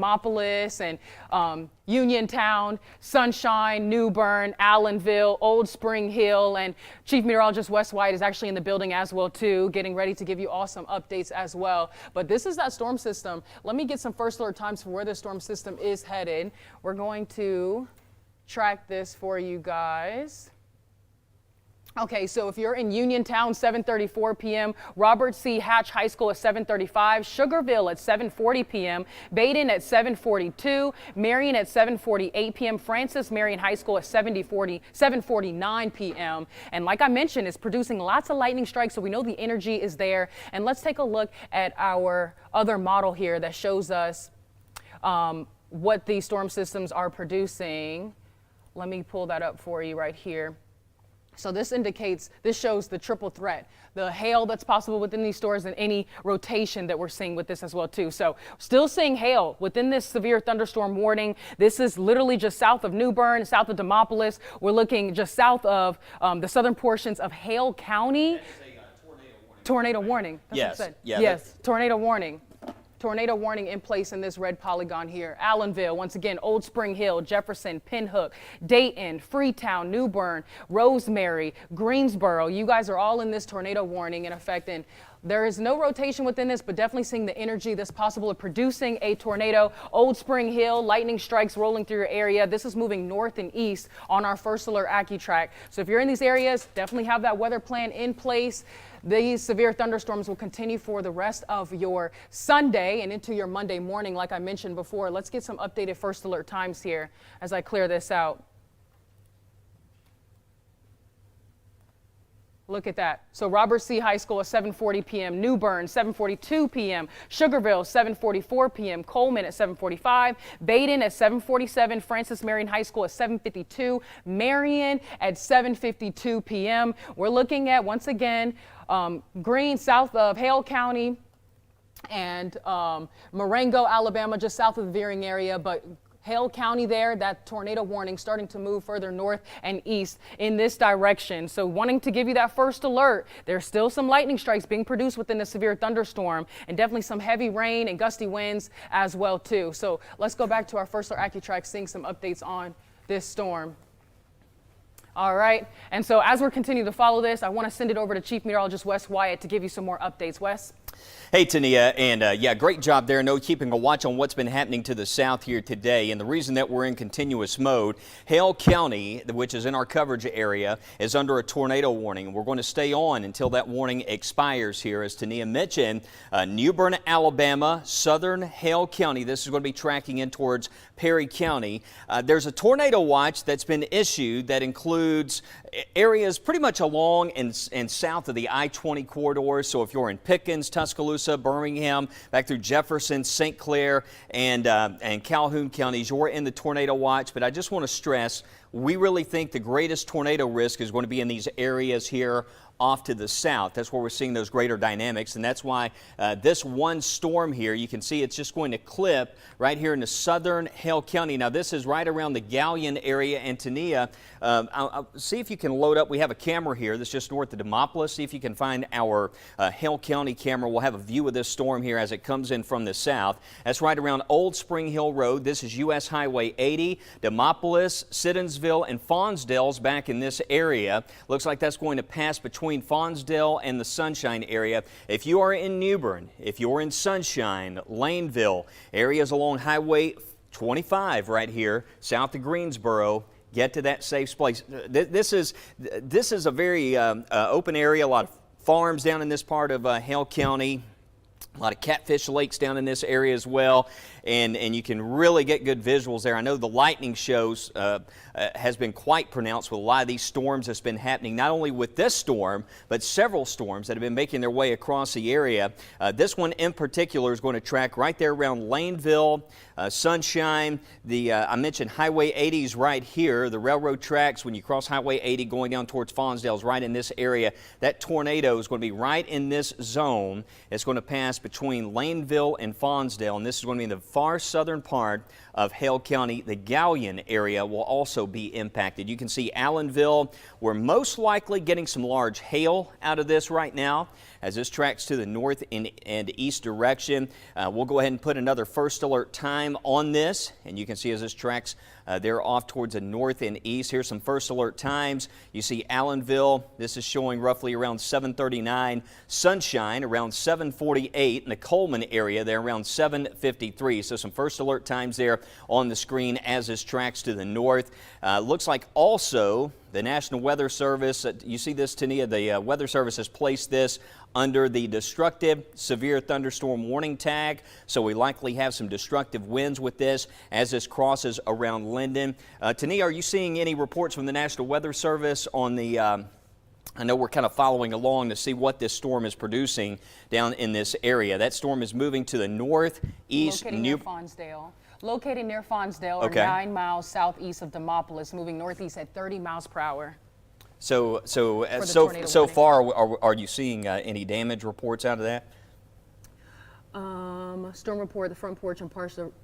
Demopolis and Uniontown, Sunshine, New Bern, Allenville, Old Spring Hill, and Chief Meteorologist Wes White is actually in the building as well too, getting ready to give you awesome updates as well. But this is that storm system. Let me get some first alert times for where the storm system is headed. We're going to track this for you guys. Okay, so if you're in Uniontown, 7:34 p.m., Robert C. Hatch High School at 7:35, Sugarville at 7:40 p.m., Baden at 7:42, Marion at 7:48 p.m., Francis Marion High School at 7:49 p.m. And like I mentioned, it's producing lots of lightning strikes, so we know the energy is there. And let's take a look at our other model here that shows us what these storm systems are producing. Let me pull that up for you right here. So this shows the triple threat, the hail that's possible within these stores and any rotation that we're seeing with this as well too. So still seeing hail within this severe thunderstorm warning. This is literally just south of New Bern, south of Demopolis. We're looking just south of the southern portions of Hale County. Tornado warning. That's yes. What I said. Yeah, yes. Tornado warning. Tornado warning in place in this red polygon here. Allenville, once again, Old Spring Hill, Jefferson, Pinhook, Dayton, Freetown, New Bern, Rosemary, Greensboro. You guys are all in this tornado warning in effect. And there is no rotation within this, but definitely seeing the energy that's possible of producing a tornado. Old Spring Hill, lightning strikes rolling through your area. This is moving north and east on our first alert AccuTrack. So if you're in these areas, definitely have that weather plan in place. These severe thunderstorms will continue for the rest of your Sunday and into your Monday morning, like I mentioned before. Let's get some updated first alert times here as I clear this out. Look at that. So Robert C. High School at 7:40 p.m., New Bern 7:42 p.m., Sugarville 7:44 p.m., Coleman at 7:45, Baden at 7:47, Francis Marion High School at 7:52, Marion at 7:52 p.m. We're looking at, once again, Green, south of Hale County, and Marengo, Alabama, just south of the Veering area, but Hale County there, that tornado warning starting to move further north and east in this direction. So wanting to give you that first alert, there's still some lightning strikes being produced within the severe thunderstorm and definitely some heavy rain and gusty winds as well too. So let's go back to our first alert AccuTrack, seeing some updates on this storm. All right, and so as we're continuing to follow this, I want to send it over to Chief Meteorologist Wes Wyatt to give you some more updates. Wes? Hey, Tania, and yeah, great job there. No, keeping a watch on what's been happening to the south here today. And the reason that we're in continuous mode, Hale County, which is in our coverage area, is under a tornado warning. We're going to stay on until that warning expires here. As Tania mentioned, New Bern, Alabama, southern Hale County. This is going to be tracking in towards Perry County. There's a tornado watch that's been issued that includes areas pretty much along and south of the I-20 corridor. So if you're in Pickens, Tuscaloosa, Birmingham, back through Jefferson, St. Clair, and Calhoun counties, you're in the tornado watch. But I just want to stress, we really think the greatest tornado risk is going to be in these areas here off to the south. That's where we're seeing those greater dynamics, and that's why this one storm here, you can see it's just going to clip right here in the southern Hale County. Now this is right around the Gallion area, and Tania, I'll see if you can load up. We have a camera here that's just north of Demopolis. See if you can find our Hale County camera. We'll have a view of this storm here as it comes in from the south. That's right around Old Spring Hill Road. This is U.S. Highway 80, Demopolis, Siddonsville, and Fonsdale's back in this area. Looks like that's going to pass between Fonsdale and the Sunshine area. If you are in New Bern, if you're in Sunshine, Laneville, areas along Highway 25 right here, south of Greensboro, get to that safe place. This is a very open area, a lot of farms down in this part of Hale County. A lot of catfish lakes down in this area as well, and you can really get good visuals there. I know the lightning shows has been quite pronounced with a lot of these storms that's been happening, not only with this storm, but several storms that have been making their way across the area. This one in particular is going to track right there around Laneville, Sunshine. I mentioned Highway 80's right here. The railroad tracks, when you cross Highway 80 going down towards Fonsdale, is right in this area. That tornado is going to be right in this zone. It's going to pass between Laneville and Fonsdale, and this is going to be in the far southern part of Hale County. The Gallion area will also be impacted. You can see Allenville. We're most likely getting some large hail out of this right now as this tracks to the north and east direction. We'll go ahead and put another first alert time on this, and you can see as this tracks they're off towards the north and east. Here's some first alert times. You see Allenville, this is showing roughly around 7:39. Sunshine around 7:48. In the Coleman area, they're around 7:53. So some first alert times there on the screen as this tracks to the north. Looks like also the National Weather Service, you see this, Tania, the Weather Service has placed this under the destructive severe thunderstorm warning tag. So we likely have some destructive winds with this as this crosses around Linden. Tania, are you seeing any reports from the National Weather Service on the, I know we're kind of following along to see what this storm is producing down in this area. That storm is moving to the northeast. Located near Fonsdale, okay, or 9 miles southeast of Demopolis, moving northeast at 30 miles per hour. So far, are you seeing any damage reports out of that? Storm report: the front porch and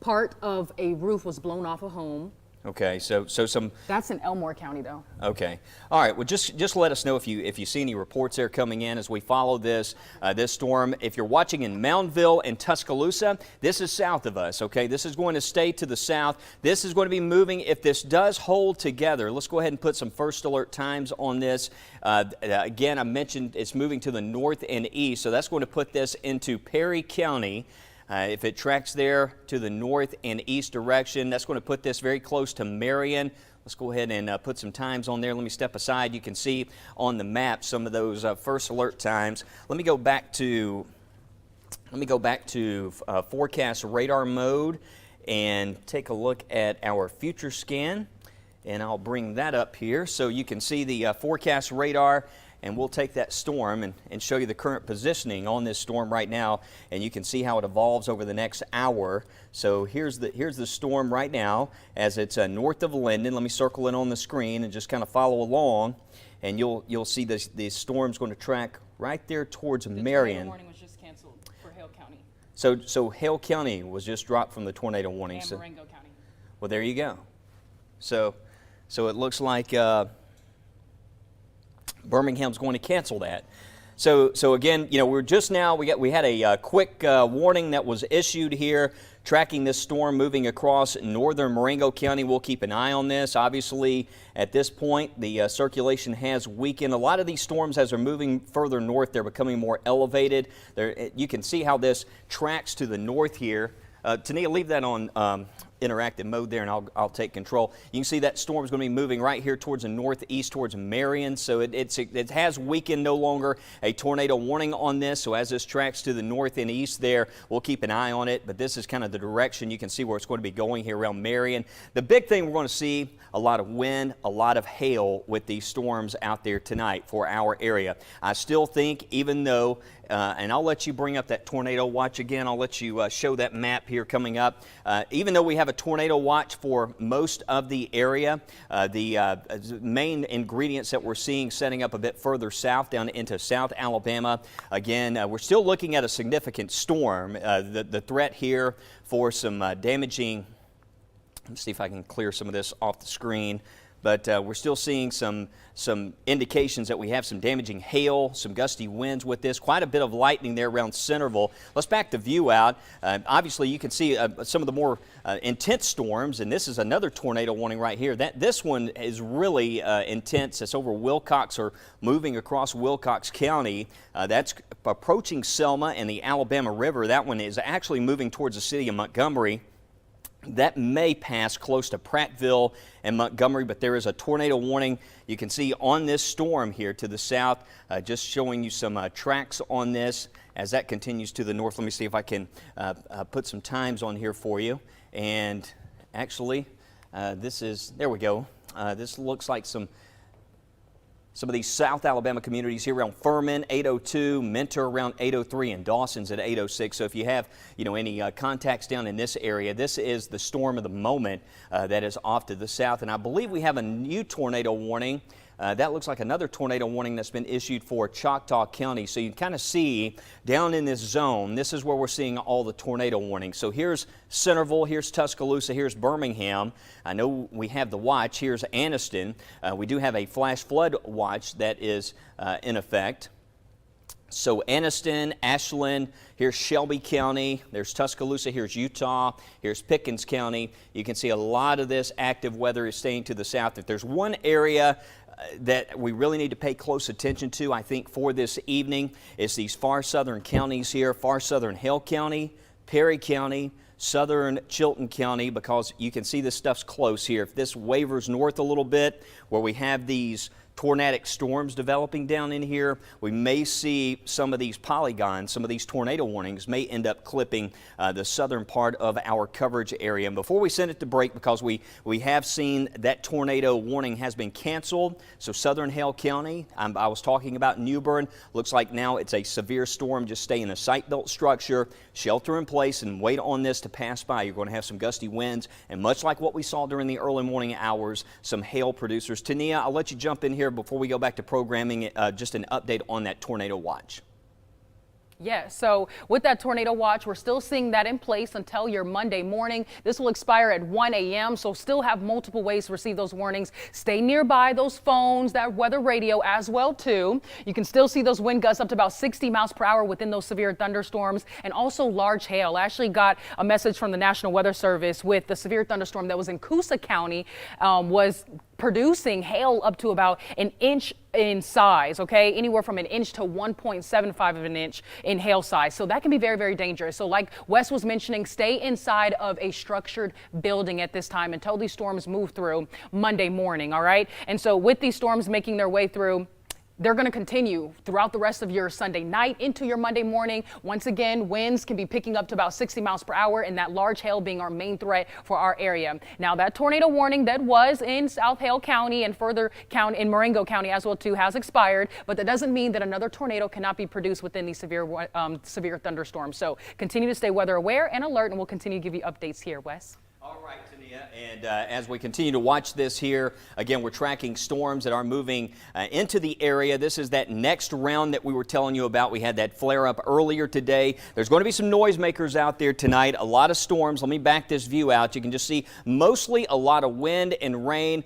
part of a roof was blown off a home. Okay, so some. That's in Elmore County, though. Okay, all right. Well, just let us know if you see any reports there coming in as we follow this storm. If you're watching in Moundville and Tuscaloosa, this is south of us. Okay, this is going to stay to the south. This is going to be moving. If this does hold together, let's go ahead and put some first alert times on this. Again, I mentioned it's moving to the north and east, so that's going to put this into Perry County. If it tracks there to the north and east direction, that's going to put this very close to Marion. Let's go ahead and put some times on there. Let me step aside. You can see on the map some of those first alert times. Let me go back to forecast radar mode and take a look at our future scan. And I'll bring that up here so you can see the forecast radar. And we'll take that storm and show you the current positioning on this storm right now, and you can see how it evolves over the next hour. So here's the storm right now as it's north of Linden. Let me circle it on the screen and just kind of follow along, and you'll see this storm's going to track right there towards Marion. The tornado warning was just canceled for Hale County. So Hale County was just dropped from the tornado warning. And Marengo County. Well, there you go. So it looks like Birmingham's going to cancel that. So again, we're just now, we had a quick warning that was issued here, tracking this storm moving across northern Marengo County. We'll keep an eye on this. Obviously, at this point, the circulation has weakened. A lot of these storms, as they're moving further north, they're becoming more elevated. You can see how this tracks to the north here. Tania, leave that on interactive mode there, and I'll take control. You can see that storm is going to be moving right here towards the northeast, towards Marion. So it has weakened, no longer a tornado warning on this. So as this tracks to the north and east there, we'll keep an eye on it. But this is kind of the direction. You can see where it's going to be going here around Marion. The big thing we're going to see, a lot of wind, a lot of hail with these storms out there tonight for our area. I still think, even though, and I'll let you bring up that tornado watch again. I'll let you show that map here coming up. Even though we have a tornado watch for most of the area, the main ingredients that we're seeing setting up a bit further south down into South Alabama. Again, we're still looking at a significant storm. The threat here for some damaging. Let's see if I can clear some of this off the screen. But we're still seeing some indications that we have some damaging hail, some gusty winds with this, quite a bit of lightning there around Centerville. Let's back the view out. Obviously, you can see some of the more intense storms, and this is another tornado warning right here. This one is really intense. It's over Wilcox, or moving across Wilcox County. That's approaching Selma and the Alabama River. That one is actually moving towards the city of Montgomery. That may pass close to Prattville and Montgomery, but there is a tornado warning you can see on this storm here to the south. Just showing you some tracks on this as that continues to the north. Let me see if I can put some times on here for you. And actually, there we go. This looks like some of these South Alabama communities here around Furman, 802, Mentor around 803, and Dawson's at 806. So if you have, any contacts down in this area, this is the storm of the moment that is off to the south. And I believe we have a new tornado warning That looks like another tornado warning that's been issued for Choctaw County. So you can kind of see down in this zone, this is where we're seeing all the tornado warnings. So here's Centerville, here's Tuscaloosa, here's Birmingham. I know we have the watch. Here's Anniston. We do have a flash flood watch that is in effect. So Anniston, Ashland, here's Shelby County, there's Tuscaloosa, here's Utah, here's Pickens County. You can see a lot of this active weather is staying to the south. If there's one area that we really need to pay close attention to, I think, for this evening, is these far southern counties here, far southern Hale County, Perry County, southern Chilton County, because you can see this stuff's close here. If this wavers north a little bit, where we have these tornadic storms developing down in here, we may see some of these polygons, some of these tornado warnings may end up clipping the southern part of our coverage area. And before we send it to break, because we have seen that tornado warning has been canceled, so southern Hale County, I was talking about New Bern, looks like now it's a severe storm. Just stay in a site belt structure, shelter in place, and wait on this to pass by. You're going to have some gusty winds, and much like what we saw during the early morning hours, some hail producers. Tania, I'll let you jump in here before we go back to programming, just an update on that tornado watch. Yeah, so with that tornado watch, we're still seeing that in place until your Monday morning. This will expire at 1 a.m., so still have multiple ways to receive those warnings. Stay nearby those phones, that weather radio as well, too. You can still see those wind gusts up to about 60 miles per hour within those severe thunderstorms, and also large hail. I actually got a message from the National Weather Service with the severe thunderstorm that was in Coosa County, was producing hail up to about an inch in size, okay? Anywhere from an inch to 1.75 of an inch in hail size. So that can be very, very dangerous. So like Wes was mentioning, stay inside of a structured building at this time until these storms move through Monday morning, all right? And so with these storms making their way through, they're going to continue throughout the rest of your Sunday night into your Monday morning. Once again, winds can be picking up to about 60 miles per hour, and that large hail being our main threat for our area. Now, that tornado warning that was in South Hale County and further in Marengo County as well too has expired, but that doesn't mean that another tornado cannot be produced within these severe thunderstorms. So continue to stay weather aware and alert, and we'll continue to give you updates here, Wes. All right, Tania, and as we continue to watch this here, again, we're tracking storms that are moving into the area. This is that next round that we were telling you about. We had that flare up earlier today. There's going to be some noisemakers out there tonight, a lot of storms. Let me back this view out. You can just see mostly a lot of wind and rain.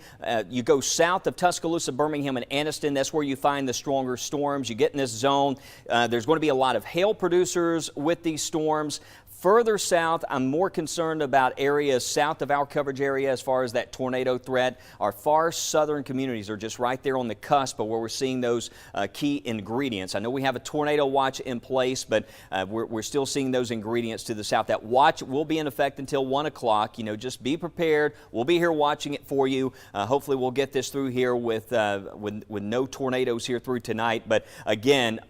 You go south of Tuscaloosa, Birmingham, and Anniston. That's where you find the stronger storms. You get in this zone. There's going to be a lot of hail producers with these storms. Further south, I'm more concerned about areas south of our coverage area as far as that tornado threat. Our far southern communities are just right there on the cusp of where we're seeing those key ingredients. I know we have a tornado watch in place, but we're still seeing those ingredients to the south. That watch will be in effect until 1 o'clock. You know, just be prepared. We'll be here watching it for you. Hopefully we'll get this through here with no tornadoes here through tonight. But again,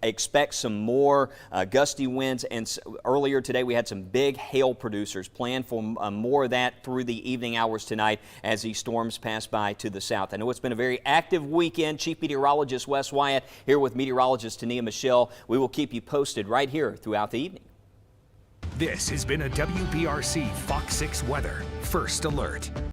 expect some more gusty winds. And earlier today, we had some big hail producers. Plan for more of that through the evening hours tonight as these storms pass by to the south. I know it's been a very active weekend. Chief Meteorologist Wes Wyatt here with meteorologist Tania Michelle. We will keep you posted right here throughout the evening. This has been a WBRC Fox 6 Weather First Alert.